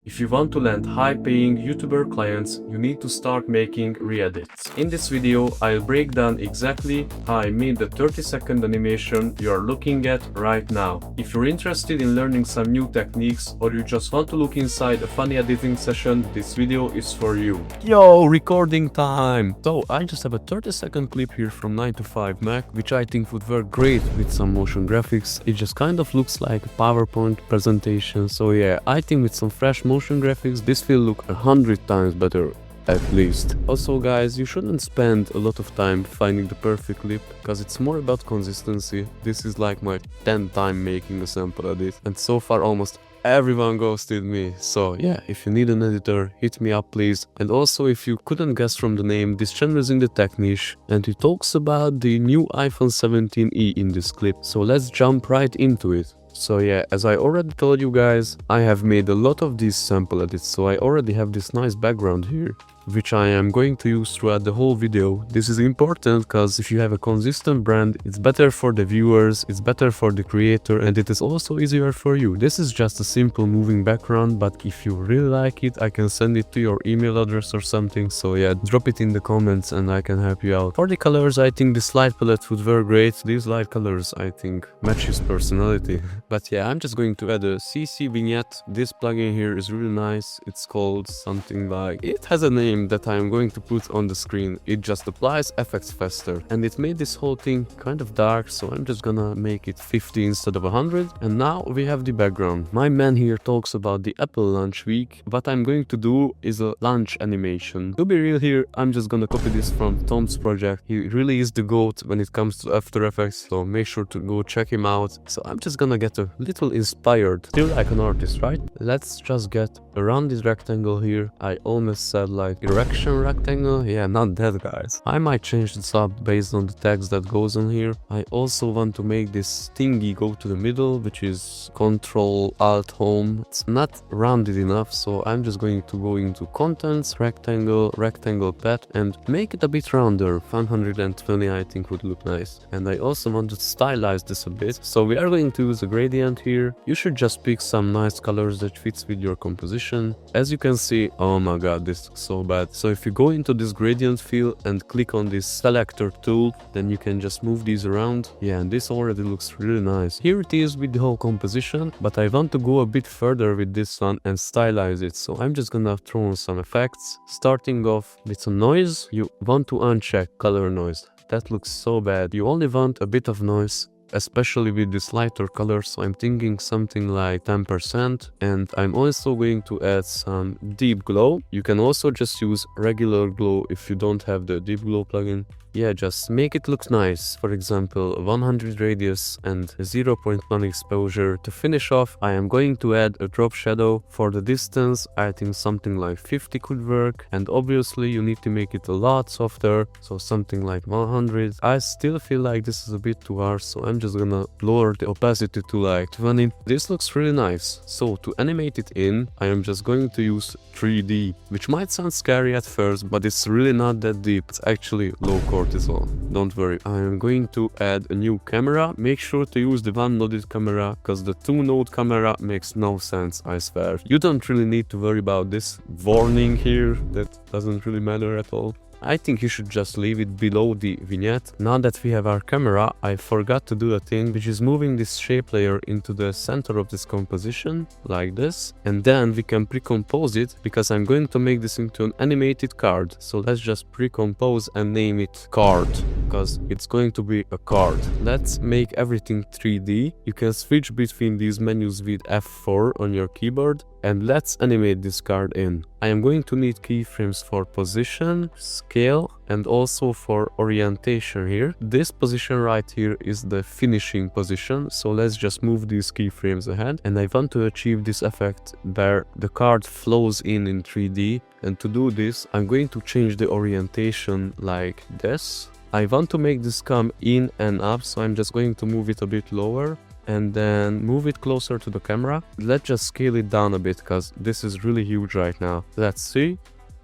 If you want to land high-paying YouTuber clients, you need to start making re-edits. In this video, I'll break down exactly how I made the 30-second animation you are looking at right now. If you're interested in learning some new techniques or you just want to look inside a funny editing session, this video is for you. Yo, recording time! So I just have a 30-second clip here from 9 to 5 Mac, which I think would work great with some motion graphics. It just kind of looks like a PowerPoint presentation. So yeah, I think with some fresh motion graphics, this will look 100 times better. At least. Also guys, you shouldn't spend a lot of time finding the perfect clip, because it's more about consistency. This is like my 10th time making a sample edit, and so far almost everyone ghosted me. So yeah, if you need an editor, hit me up please. And also, if you couldn't guess from the name, this channel is in the tech niche and it talks about the new iPhone 17e in this clip. So let's jump right into it. So yeah, as I already told you guys, I have made a lot of these sample edits, so I already have this nice background here, which I am going to use throughout the whole video. This is important because if you have a consistent brand, it's better for the viewers, it's better for the creator, and it is also easier for you. This is just a simple moving background, but if you really like it, I can send it to your email address or something. So yeah, drop it in the comments and I can help you out. For the colors, I think this light palette would work great. These light colors, I think, match his personality. But yeah, I'm just going to add a CC vignette. This plugin here is really nice. It's called something like... it has a name that I'm going to put on the screen. It just applies effects faster. And it made this whole thing kind of dark, so I'm just gonna make it 50 instead of 100. And now we have the background. My man here talks about the Apple launch week. What I'm going to do is a launch animation. To be real here, I'm just gonna copy this from Tom's project. He really is the GOAT when it comes to After Effects, so make sure to go check him out. So I'm just gonna get a little inspired, still like an artist, right? Let's just get around this rectangle here. I almost said like direction rectangle. Yeah, not that guys. I might change this up based on the text that goes on here. I also want to make this thingy go to the middle, which is Control Alt Home. It's not rounded enough, so I'm just going to go into contents, rectangle, rectangle path, and make it a bit rounder. 120 I think would look nice. And I also want to stylize this a bit, so we are going to use a gradient here. You should just pick some nice colors that fits with your composition. As you can see, oh my god, this looks so bad. So if you go into this gradient field and click on this selector tool, then you can just move these around. Yeah, and this already looks really nice. Here it is with the whole composition, but I want to go a bit further with this one and stylize it. So I'm just gonna throw on some effects, starting off with some noise. You want to uncheck color noise. That looks so bad. You only want a bit of noise, especially with this lighter color, so I'm thinking something like 10%. And I'm also going to add some deep glow. You can also just use regular glow if you don't have the deep glow plugin. Yeah, just make it look nice. For example, 100 radius and 0.1 exposure. To finish off, I am going to add a drop shadow. For the distance, I think something like 50 could work. And obviously you need to make it a lot softer, so something like 100. I still feel like this is a bit too harsh, so I'm just gonna lower the opacity to like 20. This looks really nice. So to animate it in, I am just going to use 3D, which might sound scary at first, but it's really not that deep. It's actually low cortisol. Don't worry. I am going to add a new camera. Make sure to use the one-noded camera, because the two-node camera makes no sense, I swear. You don't really need to worry about this warning here. That doesn't really matter at all. I think you should just leave it below the vignette. Now that we have our camera, I forgot to do a thing, which is moving this shape layer into the center of this composition, like this. And then we can pre-compose it, because I'm going to make this into an animated card. So let's just pre-compose and name it card, because it's going to be a card. Let's make everything 3D. You can switch between these menus with F4 on your keyboard. And let's animate this card in. I am going to need keyframes for position, scale, and also for orientation here. This position right here is the finishing position, so let's just move these keyframes ahead. And I want to achieve this effect where the card flows in 3D. And to do this, I'm going to change the orientation like this. I want to make this come in and up, so I'm just going to move it a bit lower. And then move it closer to the camera. Let's just scale it down a bit, because this is really huge right now. Let's see.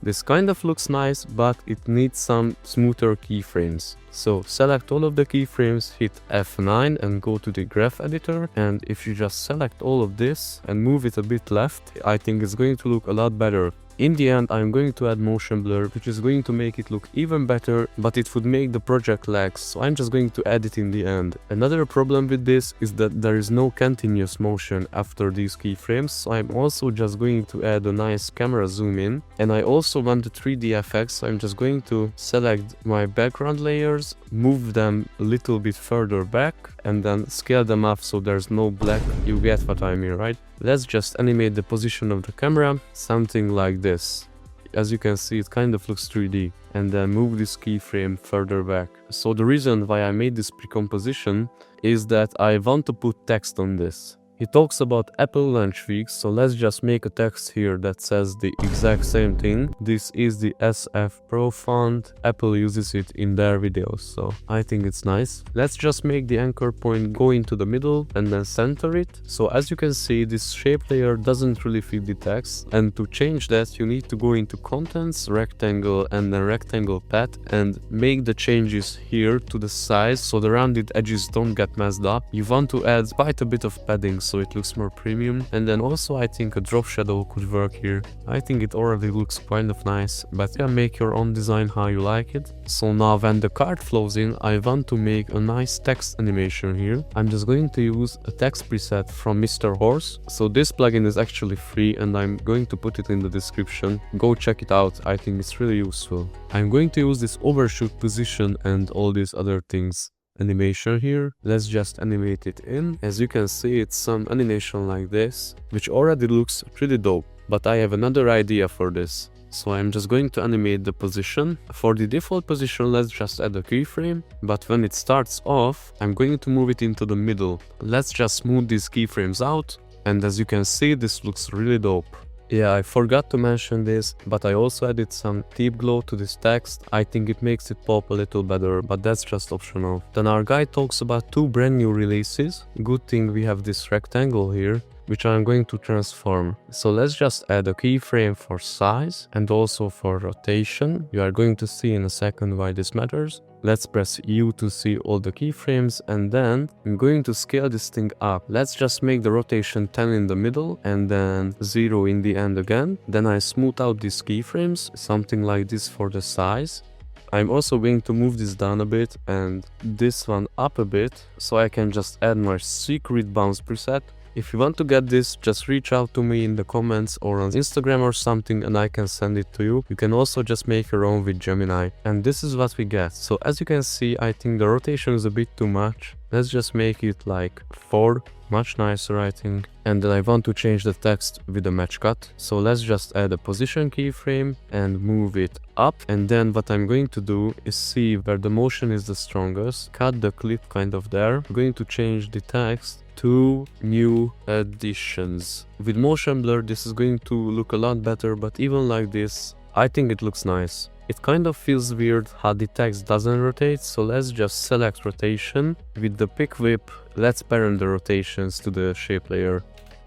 This kind of looks nice, but it needs some smoother keyframes. So select all of the keyframes, hit F9 and go to the graph editor, and if you just select all of this and move it a bit left, I think it's going to look a lot better. In the end, I'm going to add motion blur, which is going to make it look even better, but it would make the project lag, so I'm just going to add it in the end. Another problem with this is that there is no continuous motion after these keyframes, so I'm also just going to add a nice camera zoom in. And I also want the 3D effects, so I'm just going to select my background layers, move them a little bit further back, and then scale them up so there's no black. You get what I mean, right? Let's just animate the position of the camera, something like this. As you can see, it kind of looks 3D. And then move this keyframe further back. So the reason why I made this pre-composition is that I want to put text on this. He talks about Apple launch week, so let's just make a text here that says the exact same thing. This is the SF Pro font. Apple uses it in their videos, so I think it's nice. Let's just make the anchor point go into the middle and then center it. So as you can see, this shape layer doesn't really fit the text, and to change that you need to go into contents, rectangle, and then rectangle path and make the changes here to the size so the rounded edges don't get messed up. You want to add quite a bit of padding so it looks more premium, and then also I think a drop shadow could work here. I think it already looks kind of nice, but yeah, make your own design how you like it. So now when the card flows in, I want to make a nice text animation here. I'm just going to use a text preset from Mr. Horse. So this plugin is actually free and I'm going to put it in the description. Go check it out, I think it's really useful. I'm going to use this overshoot position and all these other things. Animation here. Let's just animate it in. As you can see, it's some animation like this, which already looks pretty dope. But I have another idea for this. So I'm just going to animate the position. For the default position, let's just add a keyframe. But when it starts off, I'm going to move it into the middle. Let's just smooth these keyframes out. And as you can see, this looks really dope. Yeah, I forgot to mention this, but I also added some deep glow to this text. I think it makes it pop a little better, but that's just optional. Then our guy talks about 2 brand new releases. Good thing we have this rectangle here, which I'm going to transform. So let's just add a keyframe for size and also for rotation. You are going to see in a second why this matters. Let's press U to see all the keyframes, and then I'm going to scale this thing up. Let's just make the rotation 10 in the middle and then 0 in the end again. Then I smooth out these keyframes, something like this for the size. I'm also going to move this down a bit and this one up a bit, so I can just add my secret bounce preset. If you want to get this, just reach out to me in the comments or on Instagram or something and I can send it to you. You can also just make your own with Gemini. And this is what we get. So as you can see, I think the rotation is a bit too much. Let's just make it like 4. Much nicer, I think. And then I want to change the text with a match cut. So let's just add a position keyframe and move it up. And then what I'm going to do is see where the motion is the strongest. Cut the clip kind of there. I'm going to change the text to new additions. With motion blur, this is going to look a lot better, but even like this, I think it looks nice. It kind of feels weird how the text doesn't rotate, so let's just select rotation. With the pick whip, let's parent the rotations to the shape layer.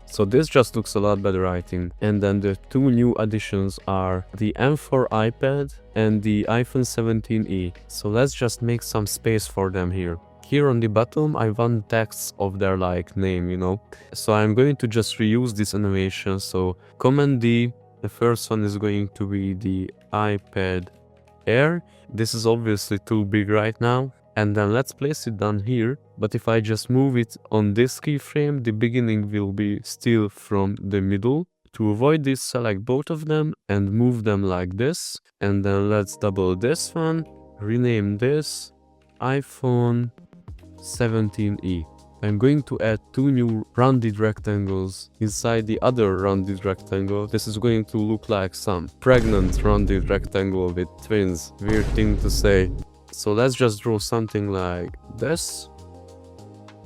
So this just looks a lot better, I think. And then the 2 new additions are the M4 iPad and the iPhone 17e. So let's just make some space for them here. Here on the bottom, I want texts of their like name, you know. So I'm going to just reuse this animation. So Command D, the first one is going to be the iPad Air. This is obviously too big right now. And then let's place it down here. But if I just move it on this keyframe, the beginning will be still from the middle. To avoid this, select both of them and move them like this. And then let's double this one, rename this iPhone 17e. I'm going to add 2 new rounded rectangles inside the other rounded rectangle. This is going to look like some pregnant rounded rectangle with twins. Weird thing to say. So let's just draw something like this.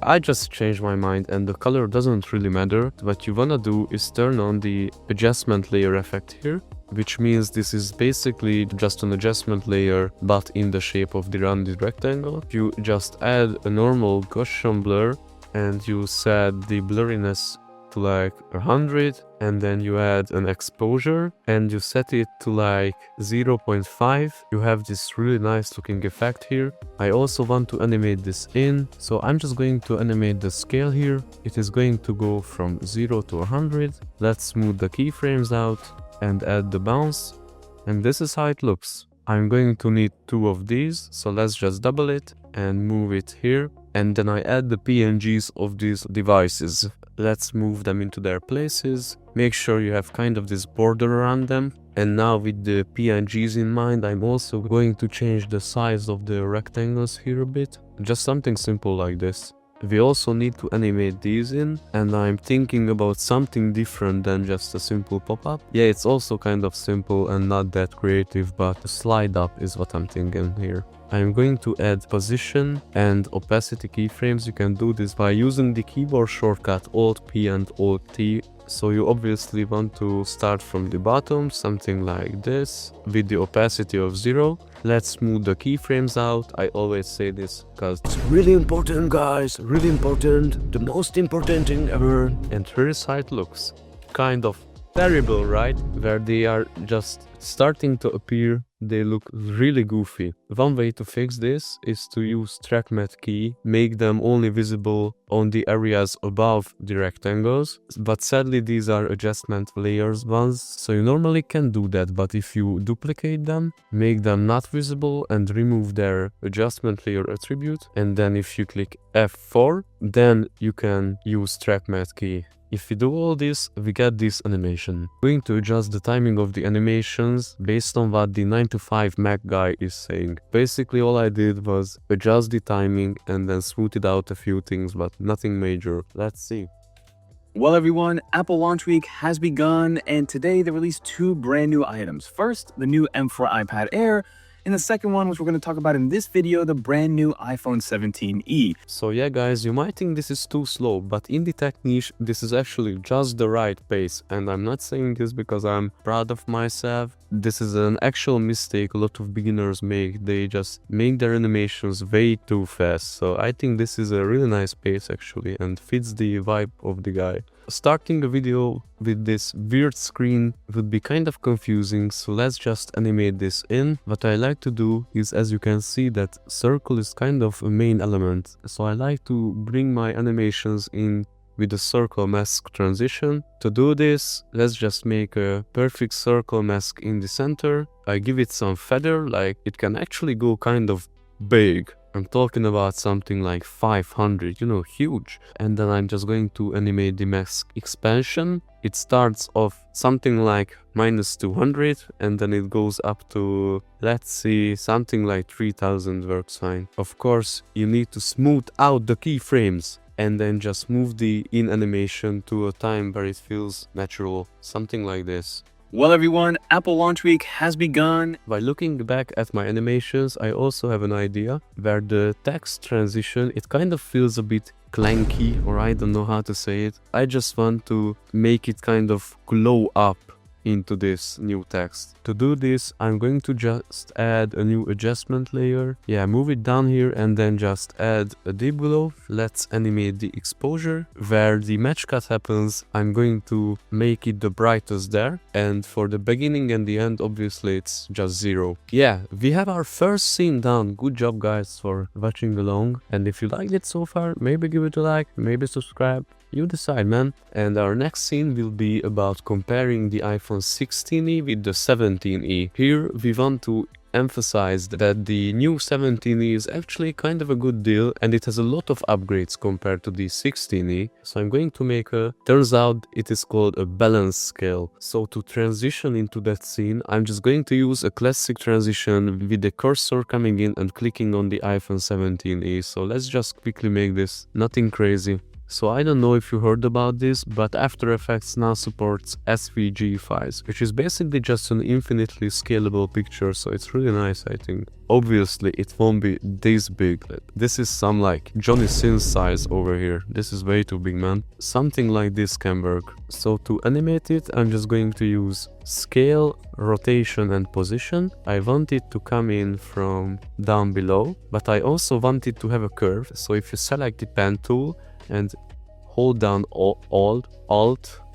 I just changed my mind and the color doesn't really matter. What you wanna do is turn on the adjustment layer effect here, which means this is basically just an adjustment layer but in the shape of the rounded rectangle. You just add a normal Gaussian blur and you set the blurriness to like 100, and then you add an exposure and you set it to like 0.5. You have this really nice looking effect here. I also want to animate this in, so I'm just going to animate the scale here. It is going to go from 0 to 100. Let's smooth the keyframes out and add the bounce, and this is how it looks. I'm going to need 2 of these, so let's just double it and move it here. And then I add the PNGs of these devices. Let's move them into their places. Make sure you have kind of this border around them. And now with the PNGs in mind, I'm also going to change the size of the rectangles here a bit. Just something simple like this. We also need to animate these in, and I'm thinking about something different than just a simple pop-up. Yeah, it's also kind of simple and not that creative, but a slide up is what I'm thinking here. I'm going to add position and opacity keyframes. You can do this by using the keyboard shortcut Alt-P and Alt-T. So you obviously want to start from the bottom, something like this, with the opacity of 0. Let's smooth the keyframes out. I always say this because it's really important, guys, really important, the most important thing ever. And here is how it looks. Kind of terrible, right? Where they are just starting to appear, they look really goofy. One way to fix this is to use track matte key, make them only visible on the areas above the rectangles. But sadly these are adjustment layers ones, so you normally can do that, but if you duplicate them, make them not visible and remove their adjustment layer attribute, and then if you click F4, then you can use track matte key. If we do all this, we get this animation. I'm going to adjust the timing of the animations based on what the 9 to 5 Mac guy is saying. Basically all I did was adjust the timing and then smooth it out a few things, but nothing major. Let's see. Well everyone, Apple Launch Week has begun, and today they released 2 brand new items. First, the new M4 iPad Air, and the second one, which we're going to talk about in this video, the brand new iPhone 17e. So yeah guys, you might think this is too slow, but in the tech niche, this is actually just the right pace. And I'm not saying this because I'm proud of myself. This is an actual mistake a lot of beginners make. They just make their animations way too fast. So I think this is a really nice pace actually and fits the vibe of the guy. Starting a video with this weird screen would be kind of confusing, so let's just animate this in. What I like to do is, as you can see, that circle is kind of a main element, so I like to bring my animations in with a circle mask transition. To do this, let's just make a perfect circle mask in the center. I give it some feather, like it can actually go kind of big. I'm talking about something like 500, you know, huge. And then I'm just going to animate the mask expansion. It starts off something like -200 and then it goes up to, let's see, something like 3000 works fine. Of course, you need to smooth out the keyframes and then just move the in animation to a time where it feels natural, something like this. Well everyone, Apple Launch Week has begun. By looking back at my animations, I also have an idea where the text transition, it kind of feels a bit clanky, or I don't know how to say it. I just want to make it kind of glow up into this new text. To do this, I'm going to just add a new adjustment layer. Yeah, move it down here and then just add a dip below. Let's animate the exposure. Where the match cut happens, I'm going to make it the brightest there. And for the beginning and the end, obviously it's just 0. Yeah, we have our first scene done. Good job guys for watching along. And if you liked it so far, maybe give it a like, maybe subscribe. You decide, man. And our next scene will be about comparing the iPhone 16e with the 17e. Here we want to emphasize that the new 17e is actually kind of a good deal and it has a lot of upgrades compared to the 16e. So I'm going to make turns out it is called a balance scale. So to transition into that scene, I'm just going to use a classic transition with the cursor coming in and clicking on the iPhone 17e. So let's just quickly make this, nothing crazy. So I don't know if you heard about this, but After Effects now supports SVG files, which is basically just an infinitely scalable picture, so it's really nice, I think. Obviously, it won't be this big. This is some like Johnny Sins size over here. This is way too big, man. Something like this can work. So to animate it, I'm just going to use scale, rotation and position. I want it to come in from down below, but I also want it to have a curve. So if you select the pen tool and hold down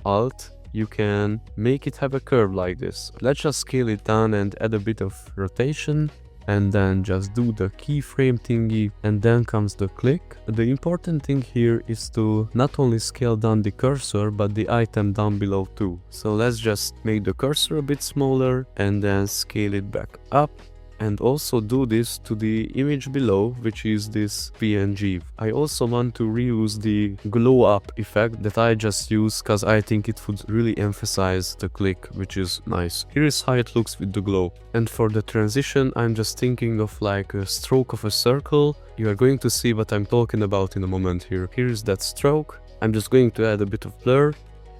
Alt, you can make it have a curve like this. Let's just scale it down and add a bit of rotation, and then just do the keyframe thingy, and then comes the click. The important thing here is to not only scale down the cursor, but the item down below too. So let's just make the cursor a bit smaller and then scale it back up. And also do this to the image below, which is this PNG. I also want to reuse the glow up effect that I just used, because I think it would really emphasize the click, which is nice. Here is how it looks with the glow. And for the transition, I'm just thinking of like a stroke of a circle. You are going to see what I'm talking about in a moment here. Here is that stroke. I'm just going to add a bit of blur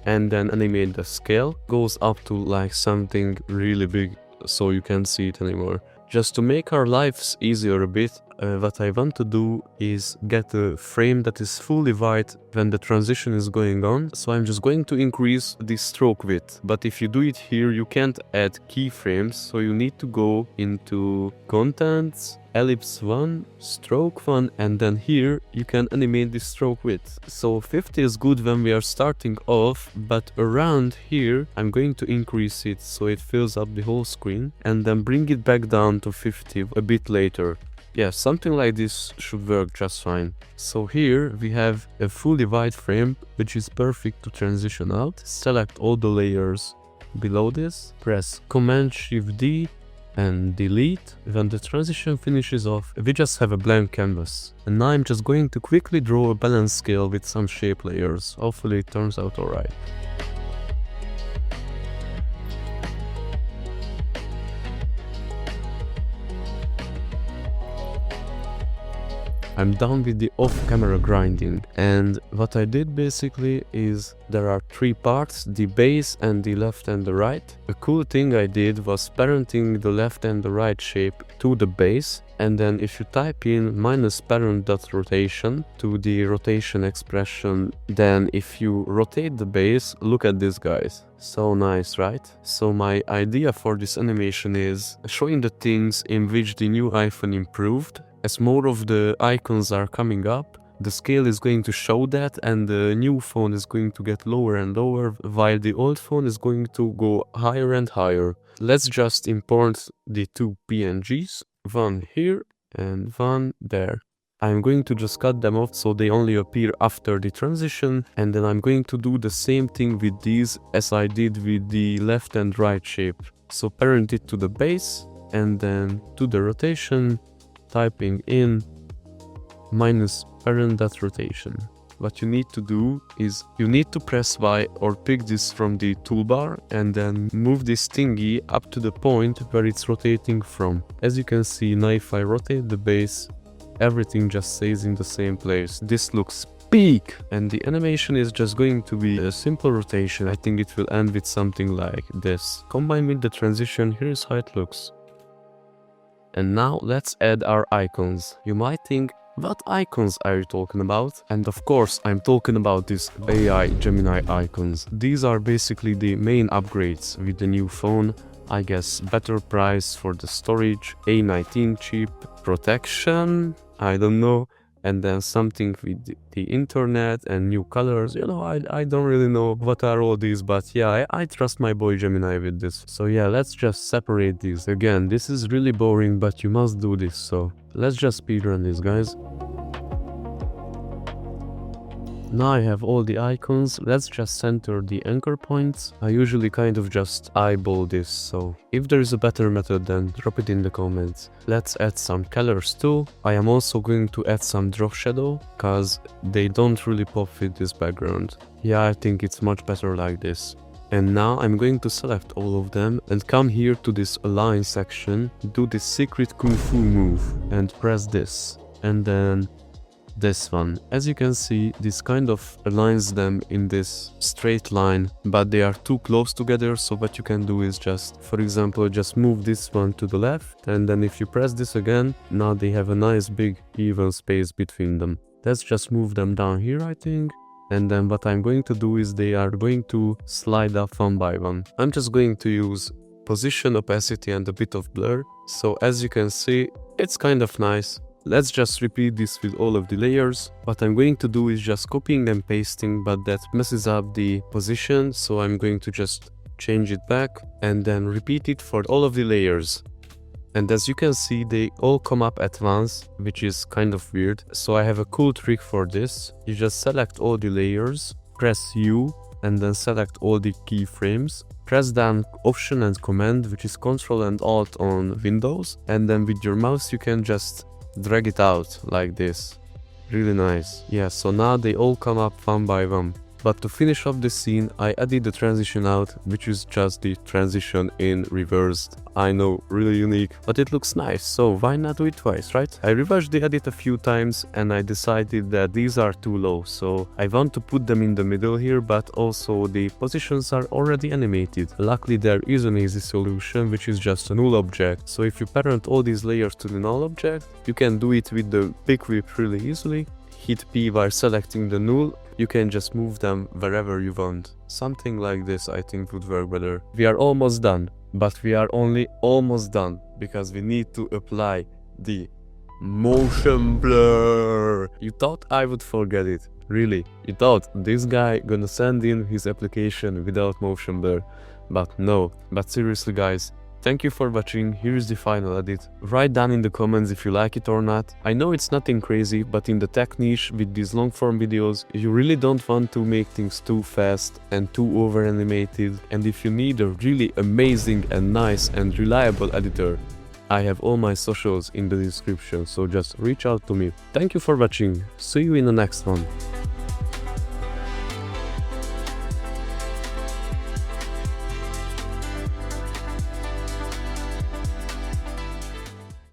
and then animate the scale. Goes up to like something really big, so you can't see it anymore. Just to make our lives easier a bit, what I want to do is get a frame that is fully white when the transition is going on. So I'm just going to increase the stroke width. But if you do it here, you can't add keyframes. So you need to go into Contents, Ellipse 1, Stroke 1, and then here you can animate the stroke width. So 50 is good when we are starting off, but around here I'm going to increase it so it fills up the whole screen, and then bring it back down to 50 a bit later. Yeah, something like this should work just fine. So here we have a fully white frame, which is perfect to transition out. Select all the layers below this, press Command-Shift-D and delete. When the transition finishes off, we just have a blank canvas. And now I'm just going to quickly draw a balance scale with some shape layers. Hopefully it turns out alright. I'm done with the off-camera grinding, and what I did basically is there are three parts, the base and the left and the right. A cool thing I did was parenting the left and the right shape to the base, and then if you type in -parent.rotation to the rotation expression, then if you rotate the base, look at this, guys. So nice, right? So my idea for this animation is showing the things in which the new iPhone improved. As more of the icons are coming up, the scale is going to show that, and the new phone is going to get lower and lower, while the old phone is going to go higher and higher. Let's just import the two PNGs, one here and one there. I'm going to just cut them off so they only appear after the transition, and then I'm going to do the same thing with these as I did with the left and right shape. So parent it to the base, and then to the rotation, typing in -parent.rotation. What you need to do is you need to press Y or pick this from the toolbar and then move this thingy up to the point where it's rotating from. As you can see, now if I rotate the base, everything just stays in the same place. This looks peak, and the animation is just going to be a simple rotation. I think it will end with something like this. Combined with the transition, here's how it looks. And now let's add our icons. You might think, what icons are you talking about? And of course, I'm talking about these AI Gemini icons. These are basically the main upgrades with the new phone. I guess better price for the storage, A19 chip, protection, I don't know, and then something with the internet and new colors. You know, I don't really know what are all these, but yeah, I trust my boy Gemini with this. So yeah, let's just separate these. Again, this is really boring, but you must do this, so let's just speedrun this, guys. Now I have all the icons. Let's just center the anchor points. I usually kind of just eyeball this, so if there is a better method, then drop it in the comments. Let's add some colors too. I am also going to add some drop shadow, cause they don't really pop with this background. Yeah, I think it's much better like this. And now I'm going to select all of them and come here to this align section, do this secret kung fu move and press this, and then this one. As you can see, this kind of aligns them in this straight line, but they are too close together, so what you can do is just, for example, just move this one to the left, and then if you press this again, now they have a nice big even space between them. Let's just move them down here, I think. And then what I'm going to do is they are going to slide up one by one. I'm just going to use position, opacity and a bit of blur. So as you can see, it's kind of nice. Let's just repeat this with all of the layers. What I'm going to do is just copying and pasting, but that messes up the position, so I'm going to just change it back and then repeat it for all of the layers. And as you can see, they all come up at once, which is kind of weird. So I have a cool trick for this. You just select all the layers, press U, and then select all the keyframes. Press down Option and Command, which is Control and Alt on Windows. And then with your mouse you can just drag it out like this. Really nice. Yeah, so now they all come up one by one. But to finish off the scene, I added the transition out, which is just the transition in reversed. I know, really unique, but it looks nice, so why not do it twice, right? I reversed the edit a few times and I decided that these are too low, so I want to put them in the middle here, but also the positions are already animated. Luckily there is an easy solution, which is just a null object, so if you parent all these layers to the null object, you can do it with the pick whip really easily. Hit P while selecting the null. You can just move them wherever you want. Something like this I think would work better. We are almost done, but we are only almost done because we need to apply the motion blur. You thought I would forget it. Really, you thought this guy gonna send in his application without motion blur. But no, but seriously guys, thank you for watching. Here's the final edit. Write down in the comments if you like it or not. I know it's nothing crazy, but in the tech niche with these long form videos, you really don't want to make things too fast and too over animated. And if you need a really amazing and nice and reliable editor, I have all my socials in the description, so just reach out to me. Thank you for watching. See you in the next one.